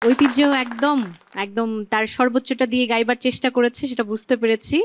ঐতিহ্য একদম একদম তার সর্বোচ্চটা দিয়ে গাইবার চেষ্টা করেছে, সেটা বুঝতে পেরেছি।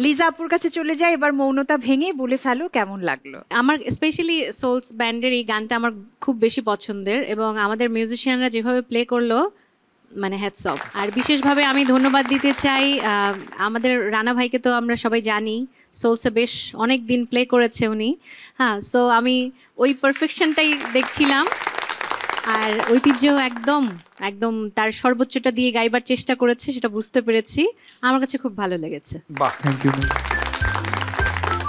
লিজা আপুর কাছে চলে যাই, এবার মৌনতা ভেঙে বলে ফেলো কেমন লাগলো। আমার স্পেশালি সোলস ব্যান্ডের এই গানটা আমার খুব বেশি পছন্দের, এবং আমাদের মিউজিশিয়ানরা যেভাবে প্লে করলো, মানে হ্যাটস অফ। আর বিশেষভাবে আমি ধন্যবাদ দিতে চাই আমাদের রানা ভাইকে, তো আমরা সবাই জানি সোলসে বেশ অনেক দিন প্লে করেছে উনি। হ্যাঁ, সো আমি ওই পারফেকশনটাই দেখছিলাম, আর ঐতিহ্য একদম একদম তার সর্বোচ্চটা দিয়ে গাইবার চেষ্টা করেছে, সেটা বুঝতে পেরেছি। আমার কাছে খুব ভালো লেগেছে। বাহ, থ্যাংক ইউ।